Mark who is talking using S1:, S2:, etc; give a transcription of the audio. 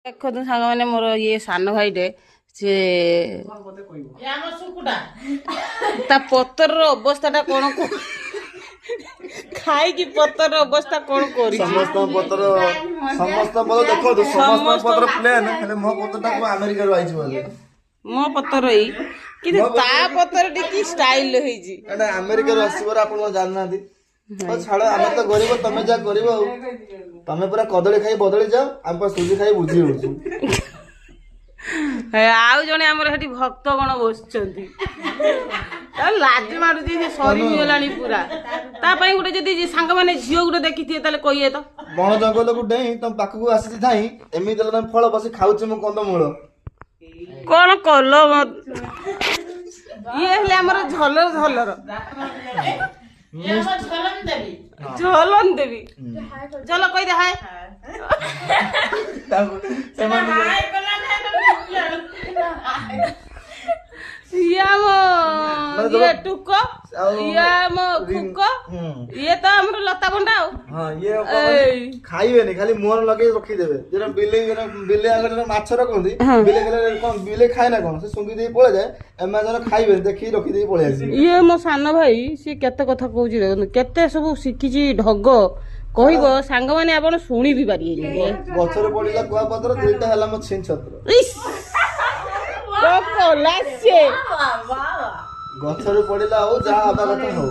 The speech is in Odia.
S1: ଦେଖନ୍ତୁ ସାଙ୍ଗମାନେ ମୋର ଇଏ ସାନ ଭାଇଟେ ସେ ତା ପତରର ଅବସ୍ଥାଟା କଣ ଖାଇକି ପତରର ଅବସ୍ଥା କଣ କରିଛି।
S2: ସମସ୍ତ ପତ୍ର ଦେଖନ୍ତୁ ସମସ୍ତ ପତ୍ର ପ୍ଲେନ୍ ହେଲେ ମୋ ପତ୍ରଟା ଆମେରିକାରୁ ଆଇଛି ବୋଧେ।
S1: ମୋ ପତର ଏଇ କିନ୍ତୁ ତା ପତର ଟିକେ ଷ୍ଟାଇଲ ହେଇଛି।
S2: ଏଟା ଆମେରିକାରୁ ଆସିବାର ଆପଣ ଜାଣିନାହାନ୍ତି। ଛାଡ ଆମେ ତ ଗରିବ ତମେ ଯାହା କରିବ ଆଉ। ତମେ ପୁରା କଦଳୀ ଖାଇ ବଦଳି ଯାଅ ଆମେ ସୁଜି ଖାଇ ବୁଝି ହଉଛୁ।
S1: ଆଉ ଜଣେ ଆମର ସେଠି ଭକ୍ତ ଗଣ ବସିଛନ୍ତି ଲାଜ ମାଡୁଛି ସେ ସରିଗଲାଣି ପୁରା। ତା ପାଇଁ ଗୋଟେ ଯଦି ସାଙ୍ଗମାନେ ଝିଅ ଗୋଟେ ଦେଖିଥିବେ ତାହେଲେ କହିବେ ତ
S2: ବଣ ଜଙ୍ଗଲକୁ ଡେଇଁ ତମ ପାଖକୁ ଆସିଛି ଥାଇ ଏମିତି ତମେ ଫଳ ବସି ଖାଉଛି ମୁଁ କନ୍ଦମୂଳ
S1: କଣ କଲ ଇଏ ହେଲେ ଆମର ଝଲର ଝଲର ଝଲନ ଦେବି ଝଲ କହିଦେ ହାଏ ଇଏ ଆମ ଇଏ ଟୁକ ଇଏ ଆମ ଫୁକ ଇଏ ତ ଆମର ଲତା ଭଣ୍ଡା ଆଉ
S2: ଖାଇବେନି ଖାଲି ମୁହଁରେ ଲଗେଇ ରଖିଦେବେ। ଯେଟା ବିଲେଇ ଆଗରେ ମାଛ ରଖନ୍ତି ବିଲେଇ ଖାଏ ନା କଣ ସେ ଶୁଙ୍ଘି ଦେଇ ପଳେଇଯାଏ। ଏମାନେ ଖାଇବେନି ଦେଖିକି ରଖିଦେଇ ପଳେଇ ଆସିବେ।
S1: ଇଏ ମୋ ସାନ ଭାଇ ସିଏ କେତେ କଥା କହୁଛି ଦେଖନ୍ତୁ କେତେ ସବୁ ଶିଖିଛି ଢଗ କହିବ ସାଙ୍ଗମାନେ ଆପଣ ଶୁଣି ବି ପାରିବେନି।
S2: ଗଛରେ ପଡିଲା କୁଆପତ୍ର ଦୁଇଟା ହେଲା ମୋ ଛିନ୍ ଛତ୍ର।
S1: ଗଛରେ
S2: ପଡିଲା ଆଉ ଯାହା ହବା କଥା ହଉ।